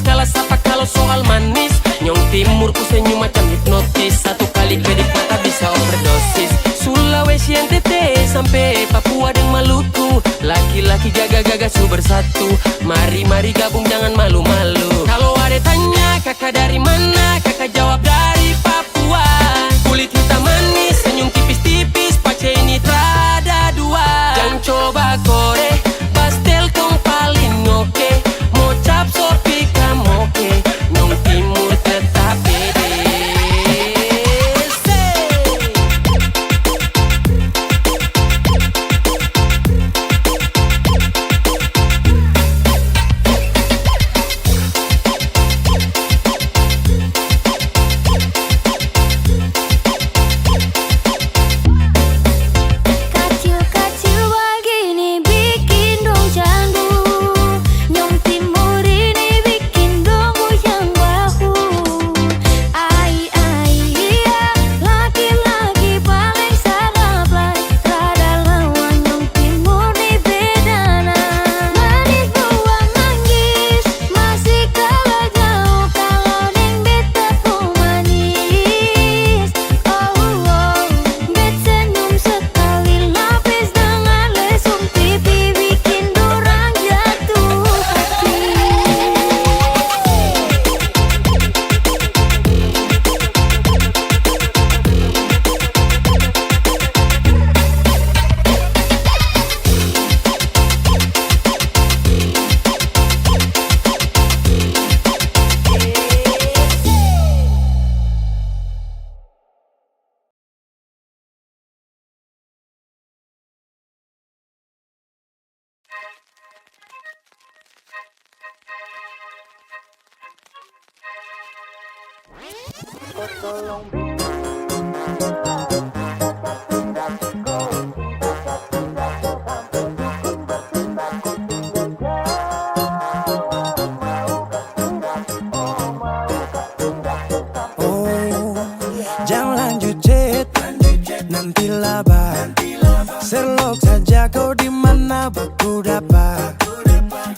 kalas apa kalau soal manis. Nyong timur ku senyum macam hipnotis. Satu kali kedip mata bisa overdosis. Sulawesi NTT sampai Papua dan Maluku, laki-laki jaga-jaga su bersatu. Mari-mari gabung jangan malu-malu. Kalau ada tanya kakak dari mana, kakak jawab dari Papua. Kulit hitam manis, senyum tipis-tipis, pace ini trada dua. Jangan coba kore, pastel kong paling oke. Mau cap sopi kamoke, Nyong timur tetap pede. Kacil-kacil begini bikin dong candu. Nyong timur ini bikin dong goyang bahu. Ai ai iya, laki-laki paling sarap lai. Rada lawan Nyong timur nih bedana. Manis buah manggis, masih kalah jauh kalau neng beta pun manis. Oh oh, bet senyum sekali lapis dengan lesung pipi bikin dorang jatuh hati. Oh, jangan lanjut chat, nanti laba. Serlok saja kau di mana baku dapat.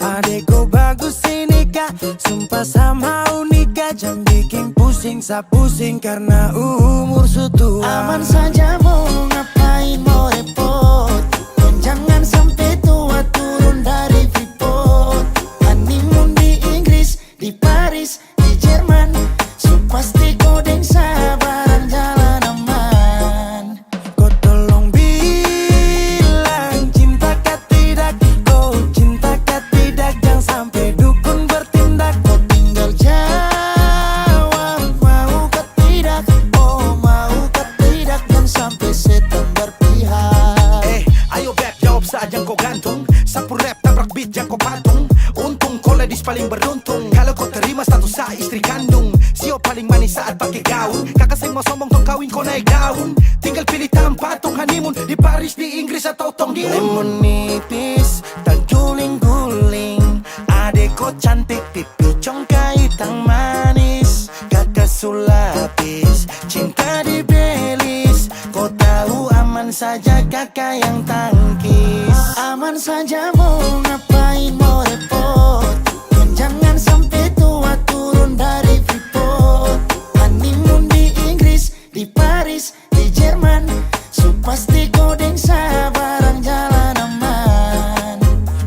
Adekku bagus ini kak, sumpah sama unika. Jangan bikin pusing, sa pusing karena umur sutua. Aman saja mau ngapain mau repot. Dan jangan sampai tua turun dari Freeport. Honeymoon di Inggris, di Paris, di Jerman. So pasti kodeng sabaran jalan aman. Kau tolong bilang cinta kah tidak, kau cinta kah tidak. Jangan sampai dukun bertindak. Kau tinggal jawab mau ke tidak. Oh mau ke tidak. Dan sampai setan berpihak. Ayo beb jawab saja kau gantung. Sapu rap tabrak beat yang kau patung. Untung kau ladies paling beruntung. Kalau kau terima status sa istri kandung. Sio paling manis saat pakai gaun. Kakak seng mau sombong tong kawin kau naik daun. Tinggal pilih tempat tong honeymoon. Di Paris, di Inggris atau tong di Lemon nipis, tak guling-guling. Adek kau cantik, pipi congkai tang manis. Kakak sulapis, cinta di Belis. Kau tahu aman saja kakak yang tangkis. Aman saja mau ngapain mau repot. Dan jangan sampai tua turun dari Freeport. Honeymoon di Inggris, di Paris, di Jerman. So pasti kodeng sabaran jalan aman.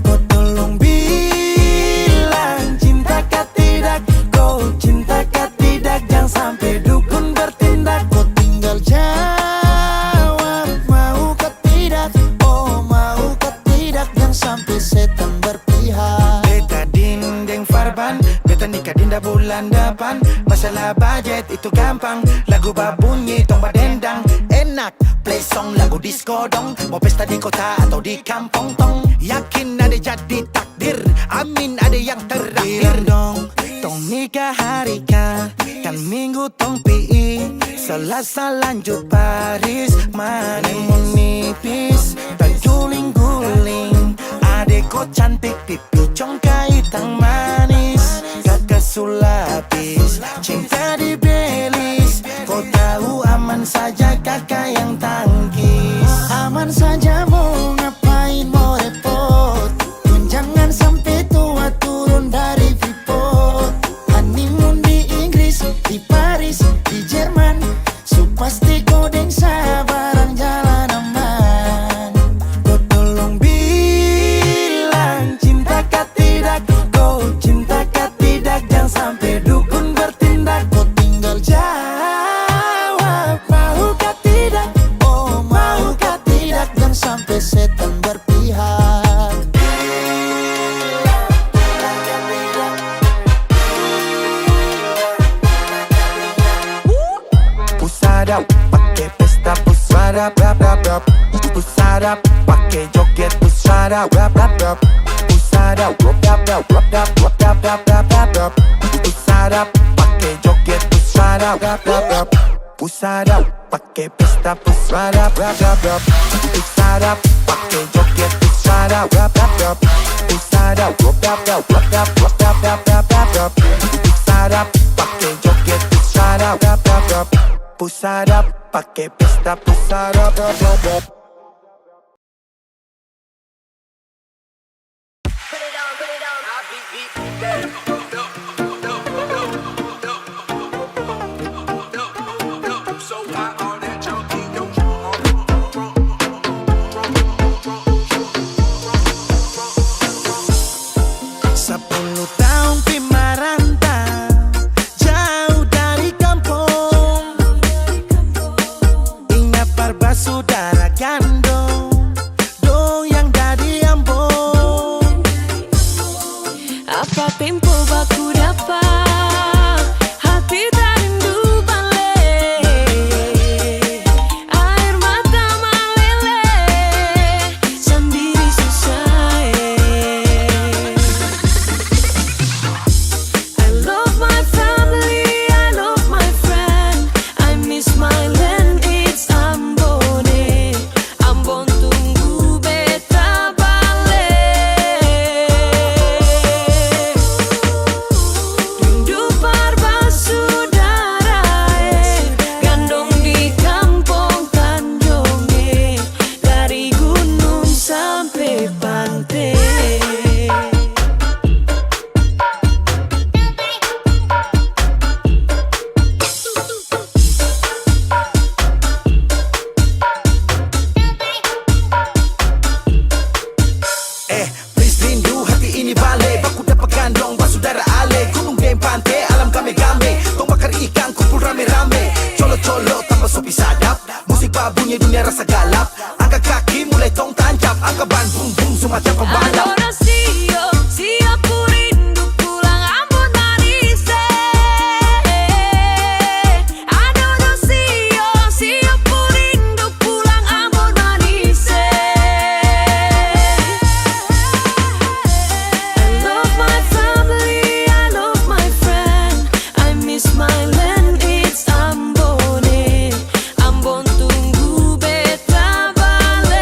Kau tolong bilang cinta kah tidak, kau cinta kah tidak. Jangan sampai dukun bertindak. Kau tinggal jawab mau ke tidak. Oh mau ke tidak. Jangan sampai setan berpihak. Beta dinding farban, beta nikah dinda bulan depan. Masalah budget itu gampang, lagu babunyi tong badendang. Enak, play song lagu disco dong. Mau pesta di kota atau di kampung tong. Yakin ada jadi takdir, amin ada yang terakhir dong. Tong nikah hari kan minggu tong PI. Selasa lanjut Paris, honeymoon nipis, tak guling-guling. Adek kau cantik, pipi congkai tang manis. Kakak sulapis, cinta di Belis. Kau tahu aman saja kakak yang tangkis. Aman saja mau ngapain mau repot. Dan jangan sampai tua turun dari Freeport. pasti kau deng sabarang jalan aman. Kau tolong bilang cinta kah tidak, kau cinta kah tidak, jangan sampai dukun bertindak. Kau tinggal jawab mau kah tidak, oh mau kah tidak, jangan sampai setan berpihak. Pusarap, pakai pesta pusarap, rap rap rap. Pusarap, pakai joget pusarap, rap rap rap. Pusarap, rap rap rap rap rap rap rap rap rap rap. Pusarap, pakai joget pusarap, rap rap rap. Pusarap, pakai pesta pusarap, rap rap rap. Pusarap, pakai joget pusarap, rap rap rap. Pusarap, rap rap rap rap rap rap rap rap rap rap. Pusarap, pakai joget pusarap, rap rap rap. Pusarap, pakai pesta pusarap, rap rap rap. Saudara gandong, dong yang dari Ambon. Apa tempo baku dapat, hati tak rindu balik. Air mata meleleh, sendiri susah. I love my family, I love my friend, I miss my land, it's Ambon. Ambon tunggu beta balik. Rindu parba saudara, gandong di kampung Tanjung, dari gunung sampai pantai. Please rindu hati ini balik. Baku dapat gandong basudara ale. Gunung dan pantai alam game-game. Tong bakar ikan kumpul rame-rame. Colo-colo tambah sopi sadap. Musik babunyi dunia rasa galap. Angkat kaki mulai tong tancap. Angkat ban bum bum semacam pembalap. Adorasio, siap ku rindu pulang Ambon manis. Adorasio, siap ku rindu pulang Ambon manis. I love my family, I love my friend, I miss my land, it's Ambon. Ambon tunggu beta balik.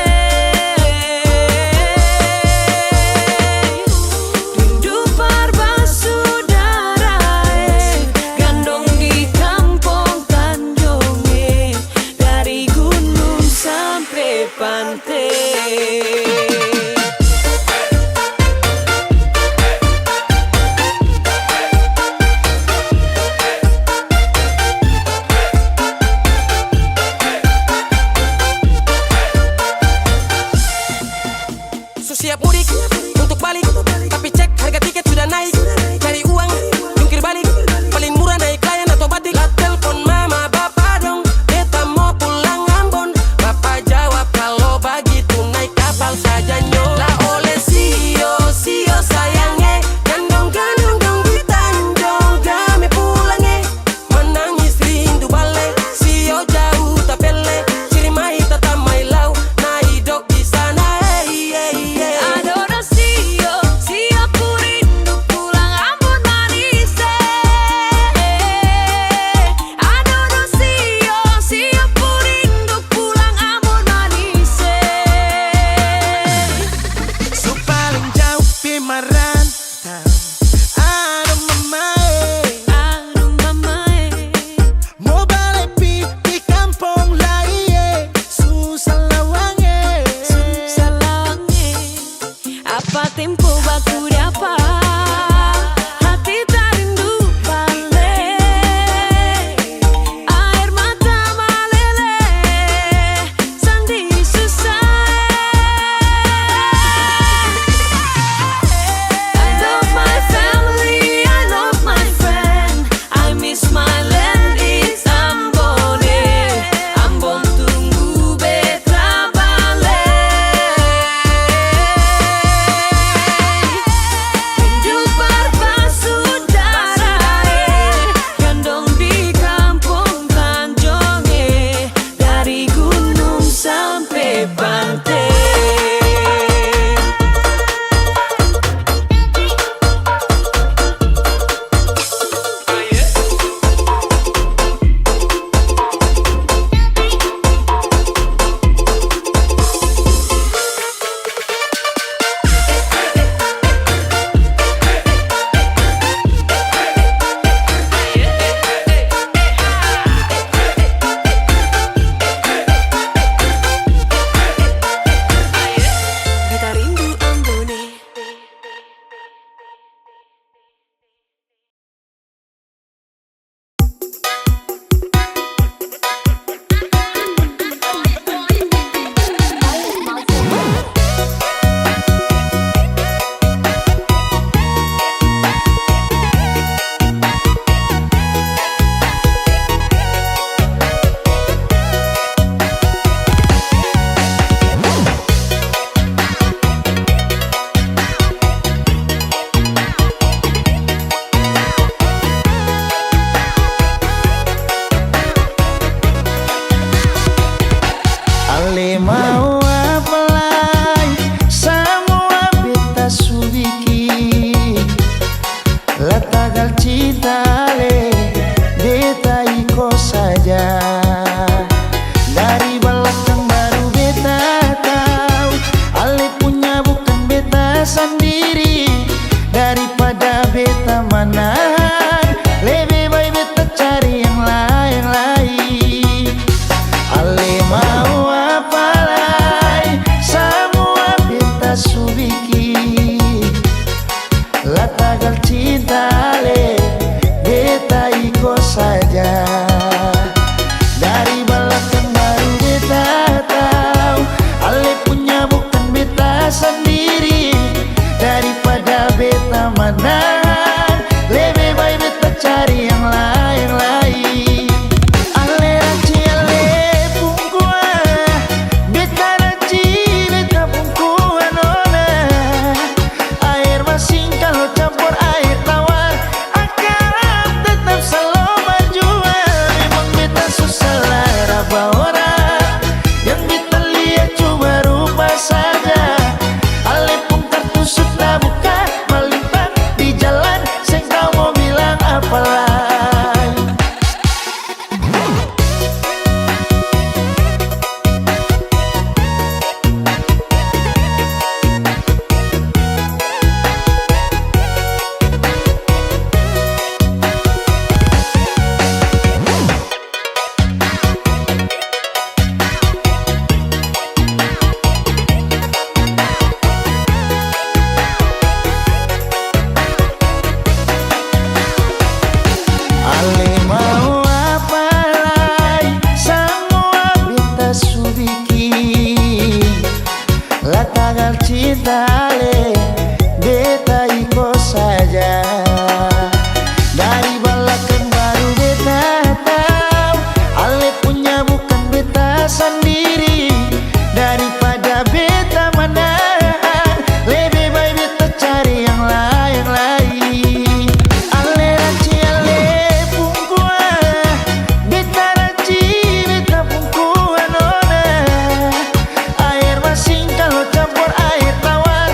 beta ale, beta iko saja. Dari belakang baru beta tahu, ale punya bukan beta sendiri. Daripada beta menang, lebih baik beta cari yang lain. Ale ranci ale pungkua, beta ranci beta pungkua nona. Air masin kalau campur air tawar,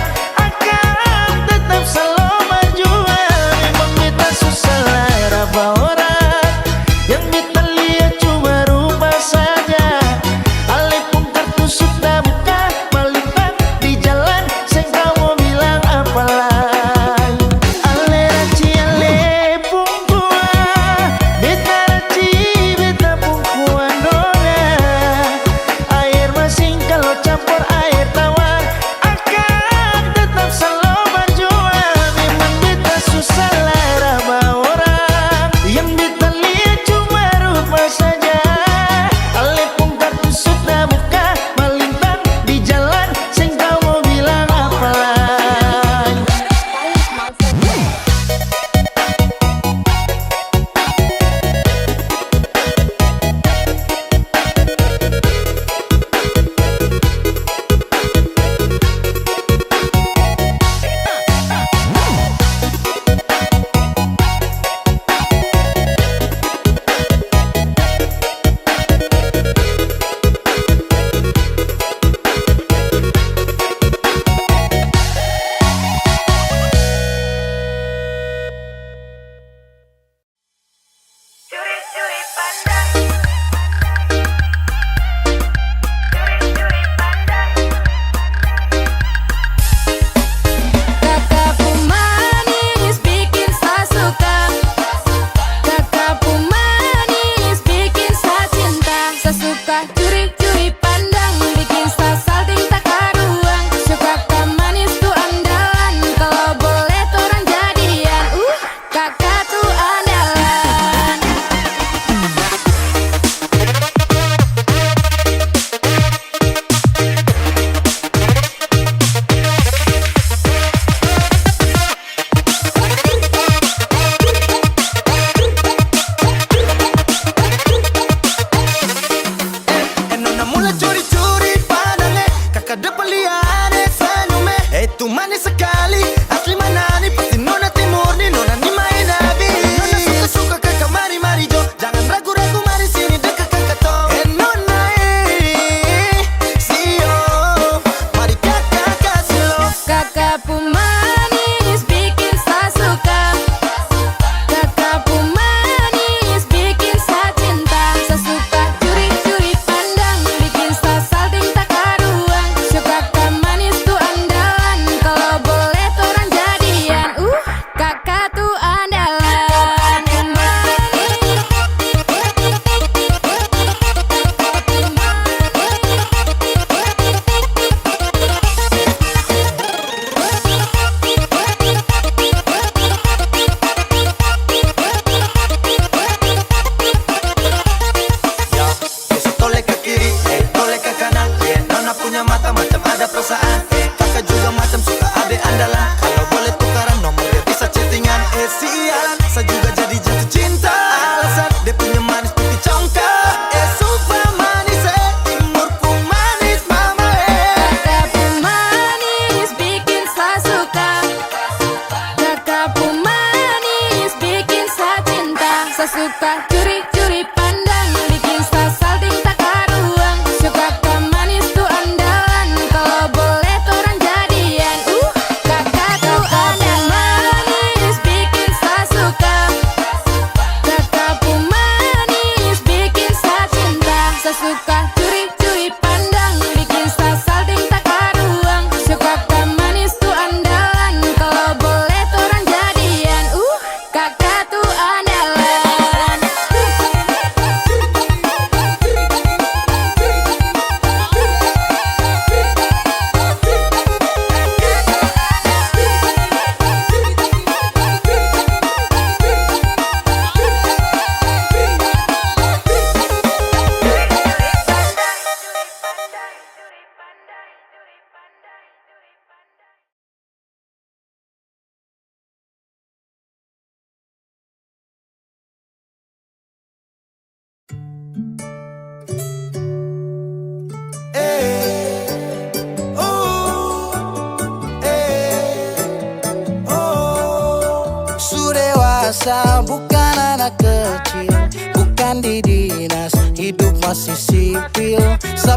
masih sipil,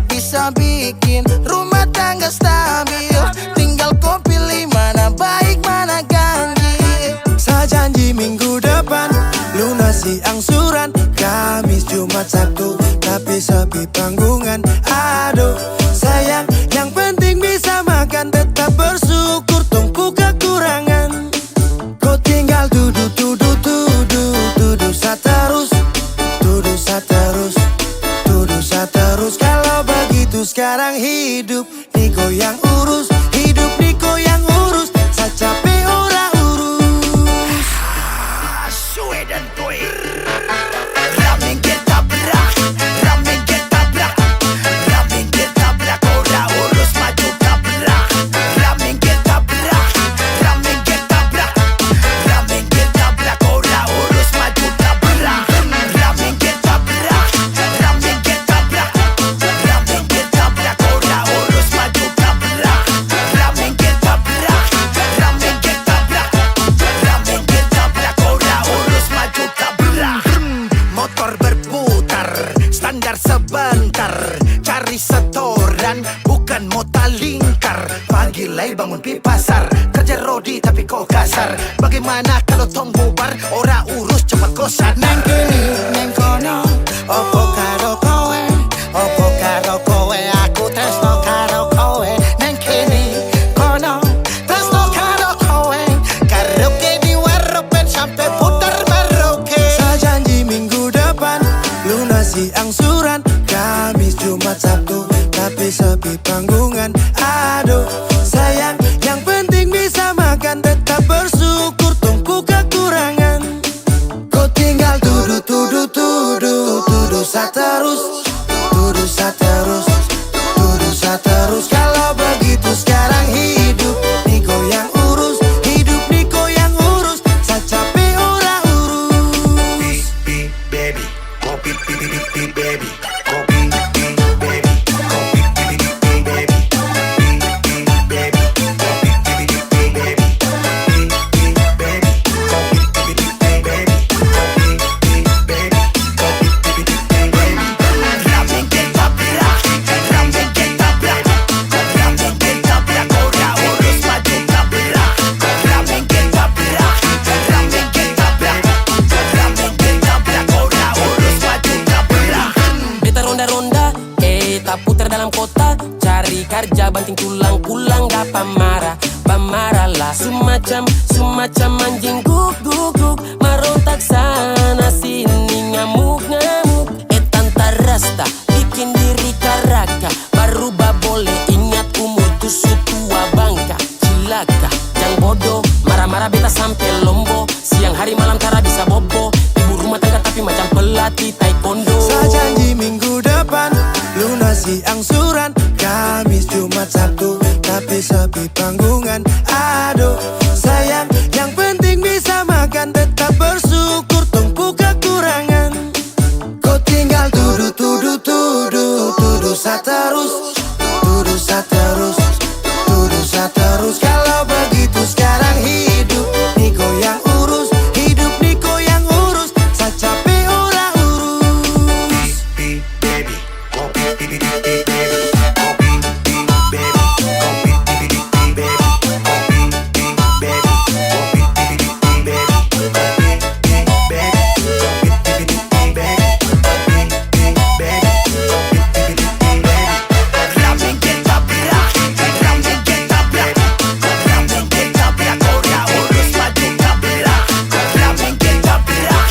bisa bikin rumah tangga stabil. Tinggal kau pilih mana baik mana ganjil. Saya janji minggu depan lunasi angsuran, Kamis, Jumat, Sabtu, tapi sepi panggungan. Aduh sayang, yang penting bisa makan, tetap bersyukur, tumpu kekurangan. Kau tinggal duduk saterus, duduk saterus. Kalau begitu sekarang hidup Niko yang urus, hidup Niko yang urus. Saya capek ora urus. Suwe dan toy Ramen ketabrak, ramen ketabrak, ramen ketabrak, ora urus maju tabrak. Ramen ketabrak, ramen ketabrak, ramen ketabrak, ora urus maju tabrak. Ramen ketabrak, ramen ketabrak, ramen ketabrak, ora urus maju tabrak. Ramen ketabrak, ramen ketabrak, ramen ketabrak, ora urus maju tabrak. Motor berputar, standar sebentar, cari setoran, bukan mota lingkar. Pagi lay bangun pi pasar, kerja rodi tapi kok kasar. Bagaimana kalau tong bubar, ora urus cepat kosan. Neng kini, neng kono, opo karo kowe, opo karo kowe, aku tresno karo kowe. Neng kini, kono, tresno karo kowe, karaoke di warung sampai putar karaoke. Saya janji minggu depan lunasi angsuran, Kamis, Jumat, Sabtu, tapi sepi panggungan. Aduh sayang, yang penting bisa makan, tetap bersyukur, tumpu kekurangan. Kau tinggal duduk saterus, duduk saterus, duduk saterus. Kalau begitu sekarang hidup Niko yang urus, hidup Niko yang urus. Saya capek ora urus. Baby, kopi baby, kopi baby, kopi baby, baby, baby, kopi baby, baby, kopi baby, ramen ketabrak, ramen ketabrak, ramen ketabrak, ora urus maju tabrak. Ramen ketabrak, ramen ketabrak, ramen ketabrak, ora urus maju tabrak. Beta ronda-ronda, tak putar dalam kota, cari kerja banting tulang, pulang dapat marah, pamarah lah. Semacam anjing guk, marontak sana sini, ngamuk, tanta rasta, bikin diri karaka, baru boleh ingat umur tusu tua bangka. Cilaka, jang bodoh, marah-marah beta sampai lombo, siang hari malam tara bisa bobo, ibu rumah tangga tapi macam pelatih taekwondo. Saya janji minggu depan lunasi angsuran, Kamis, Jumat, Sabtu, tapi sepi panggungan. Aduh sayang, yang penting bisa makan, tetap bersyukur, tumpu kekurangan. Kau tinggal duduk saterus, duduk saterus, duduk saterus. Kalau begitu sekarang hidup Niko yang urus, hidup Niko yang urus. Saya capek ora urus. Baby, kopi baby, kopi baby, kopi baby, baby, kopi baby, kopi baby, baby, kopi baby, kopi baby, baby, kopi baby, kopi baby. Ramen ketabrak, ramen ketabrak, ramen ketabrak, ora urus maju tabrak. Ramen ketabrak,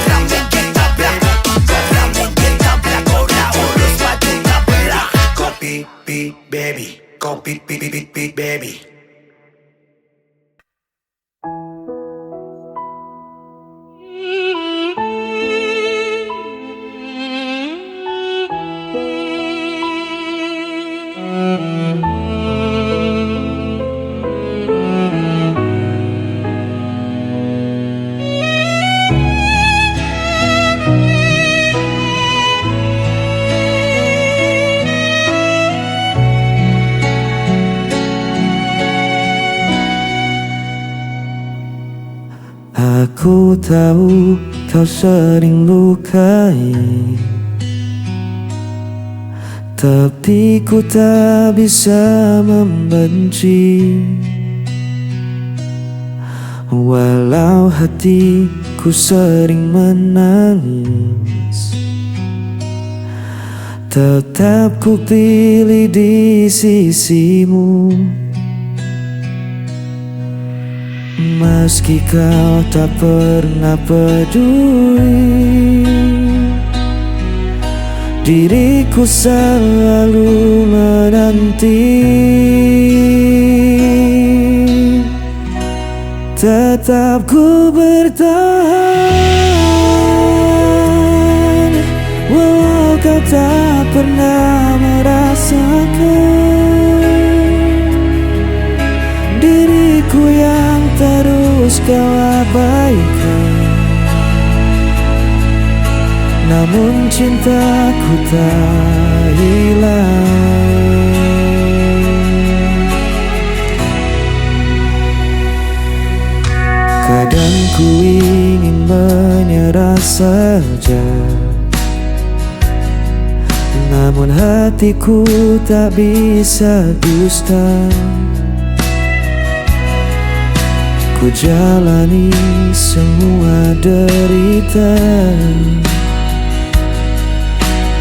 ramen ketabrak, ramen ketabrak, ora urus maju tabrak. Kopi baby, kopi baby. Aku tahu kau sering lukai tapi ku tak bisa membenci. Walau hatiku sering menangis, tetap ku pilih di sisimu. Meski kau tak pernah peduli, diriku selalu menanti. Tetap ku bertahan, walau kau tak pernah merasakan. Diriku yang terus kau abaikan, namun cintaku tak hilang. Kadang ku ingin menyerah saja, namun hatiku tak bisa dusta. Ku jalani semua derita,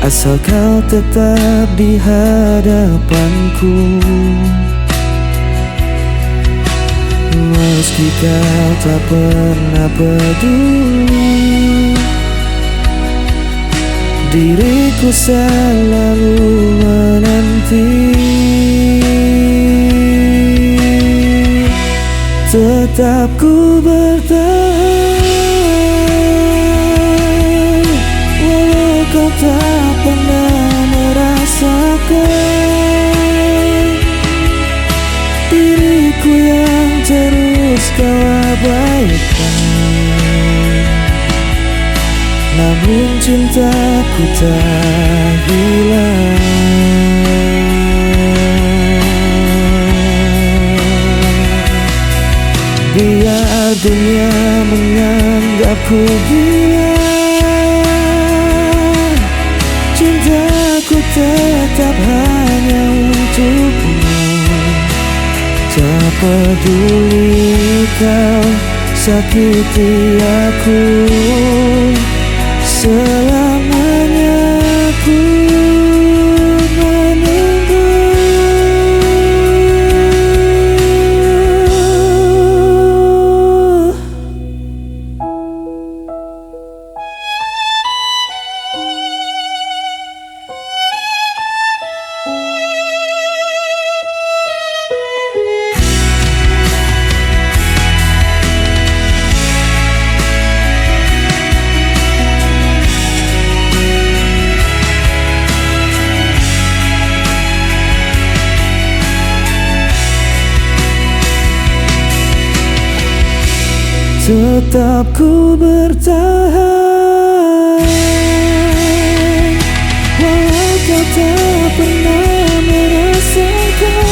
asal kau tetap di hadapanku. Meski kau tak pernah peduli, diriku selalu menanti. Tetap ku bertahan, walau kau tak pernah merasakan. Diriku yang terus kau abaikan, namun cintaku tak hilang. Biar dunia menganggapku gila, cintaku tetap hanya untukmu. Tak peduli kau sakiti aku, selamanya aku menunggu. Tetap ku bertahan, walau kau tak pernah merasakan.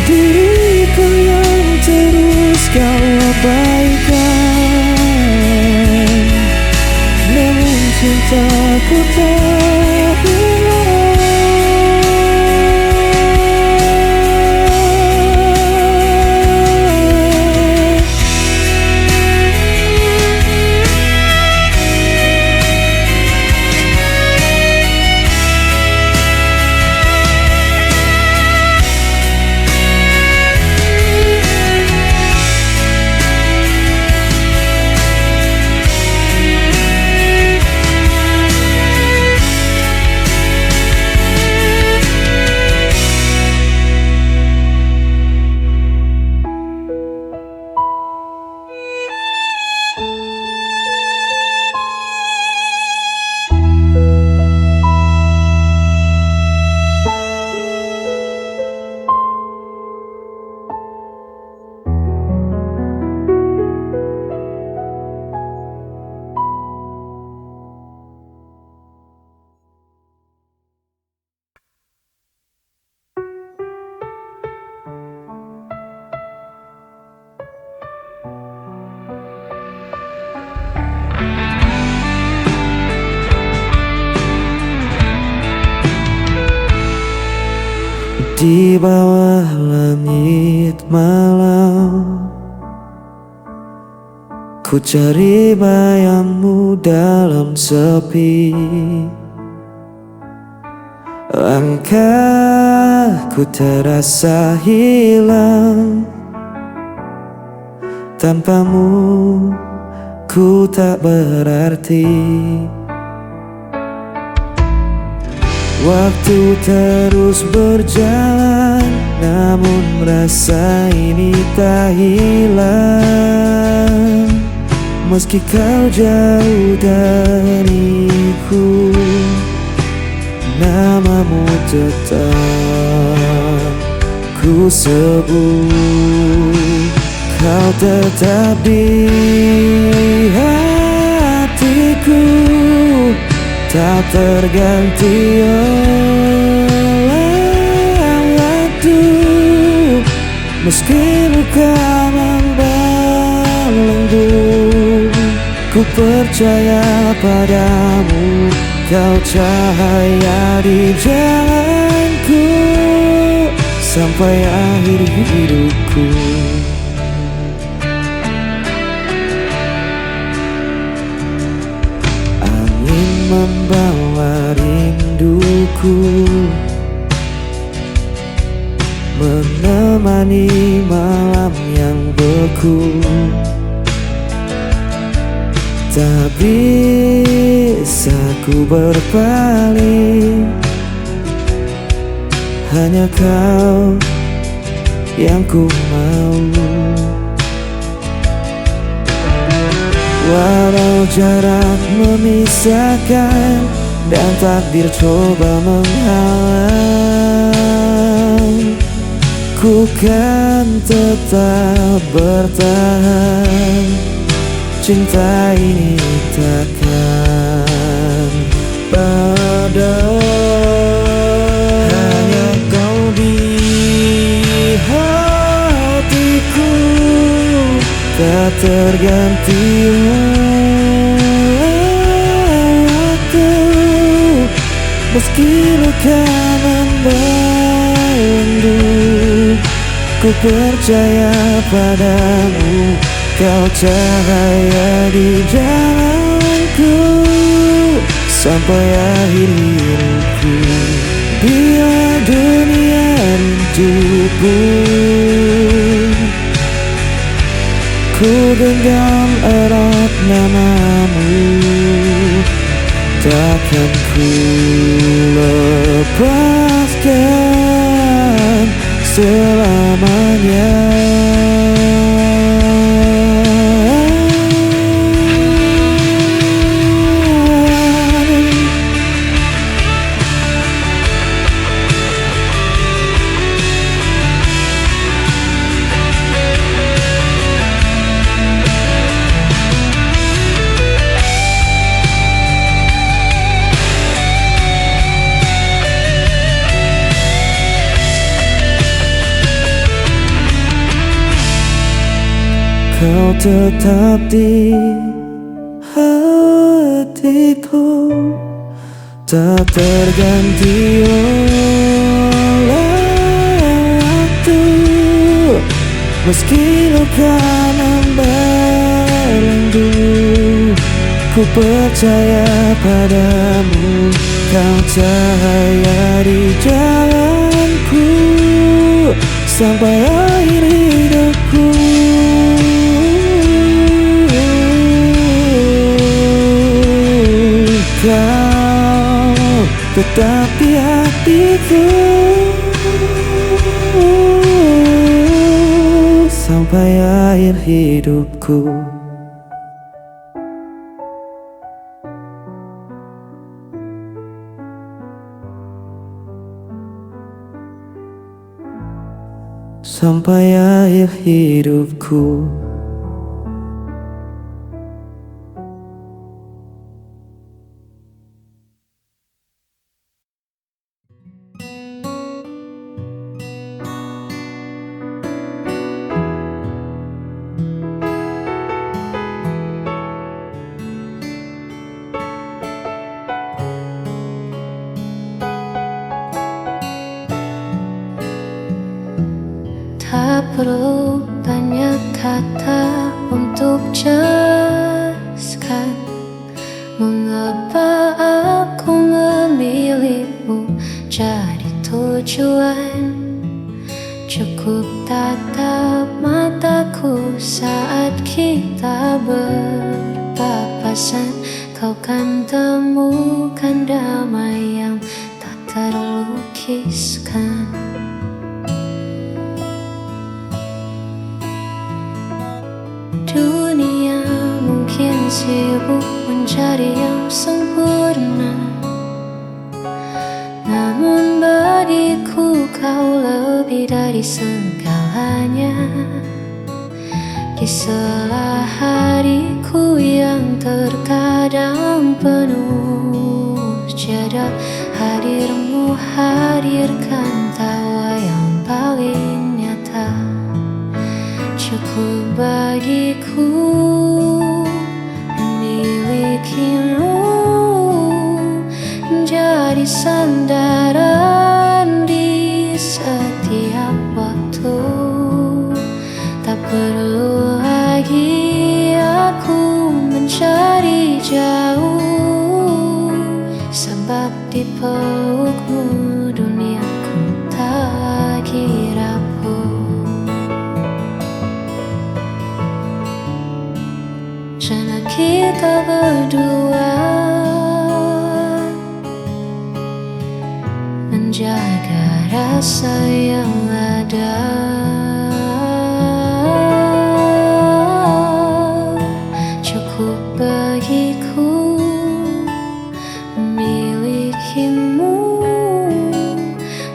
Diriku yang terus kau abaikan, namun cintaku tak hilang. di bawah langit malam. Ku cari bayangmu dalam sepi. Langkahku terasa hilang. Tanpamu ku tak berarti. Waktu terus berjalan, namun rasa ini tak hilang. Meski kau jauh dariku, namamu tetap ku sebut. Kau tetap di hatiku, tak terganti oleh waktu. Meski luka membelenggu, ku percaya padamu. Kau cahaya di jalanku sampai akhir hidupku. Membawa rinduku, menemani malam yang beku. Tak bisa ku berpaling, hanya kau yang ku mau. Walau jarak memisahkan dan takdir coba menghalang, ku kan tetap bertahan. Cinta ini takkan padam. Hanya kau di hatiku, tak terganti waktu. Meski luka membelenggu, ku percaya padamu. Kau cahaya di jalanku sampai akhir hidupku. Bila dunia rindu pun, ku genggam erat namamu. Takkan ku lepaskan selamanya. Kau tetap di hatiku, tak terganti oleh waktu. Meski luka membelenggu, ku percaya padamu. Kau cahaya di jalanku sampai akhir hidupku. Kau tetap di hatiku sampai akhir hidupku. Sampai akhir hidupku. perlu banyak kata untuk jelaskan mengapa aku memilihmu jadi tujuan. Cukup tatap mataku saat kita berpapasan, kau kan temukan damai yang tak terlukiskan. Dunia mungkin sibuk mencari yang sempurna, namun bagiku kau lebih dari segalanya. Di sela hariku yang terkadang penuh jeda, hadirmu hadirkan tawa yang paling nyata. Cukup bagiku memilikimu menjadi sandaran di setiap waktu. Tak perlu lagi aku mencari jauh, sebab di pelukmu duniaku tak lagi rapuh. Jana kita berdua menjaga rasa yang ada. Cukup bagiku memilikimu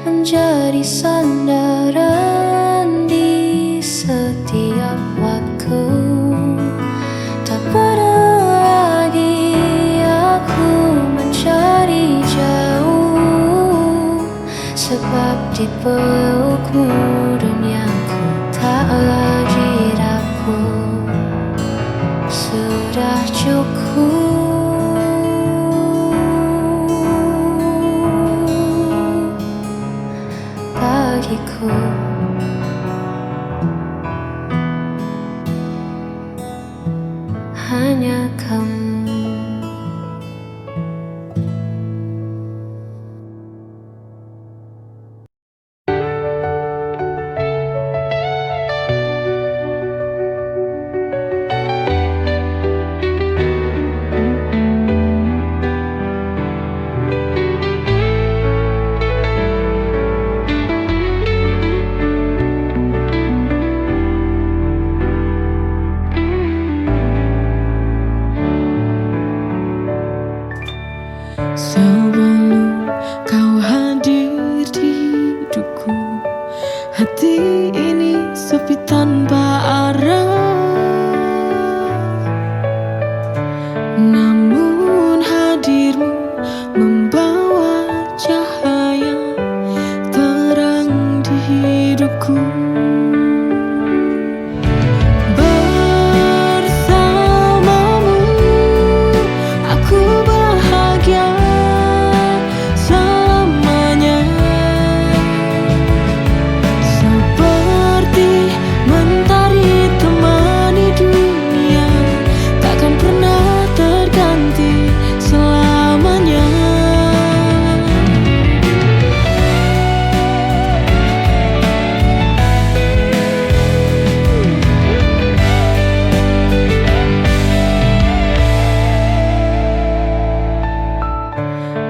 menjadi sandaran di setiap waktu. Tak perlu lagi aku mencari jauh, sebab di pelukmu duniaku tak lagi rapuh. Sudah cukup bagiku. Hanya kamu. Sebelum kau hadir di hidupku, hati ini sepi tanpa arah. Namun hadirmu membawa cahaya terang di hidupku. Bersamamu aku bahagia selamanya, seperti mentari temani dunia, takkan pernah terganti selamanya.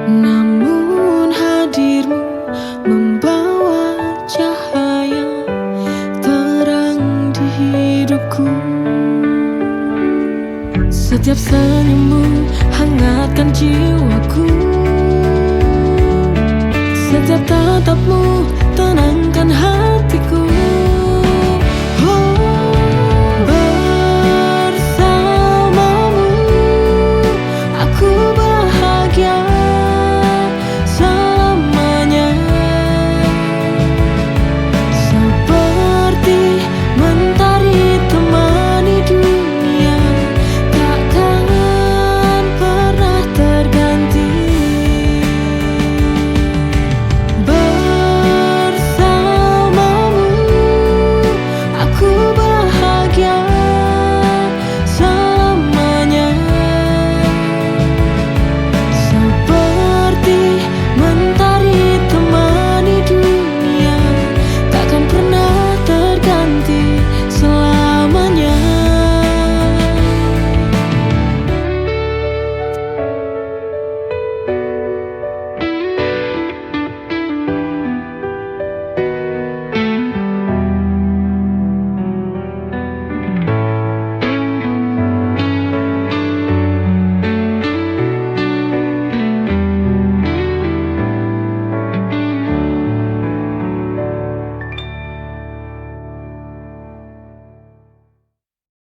Namun hadirmu membawa cahaya terang di hidupku. Setiap senyummu hangatkan jiwaku, setiap tatapmu tenangkan hatiku.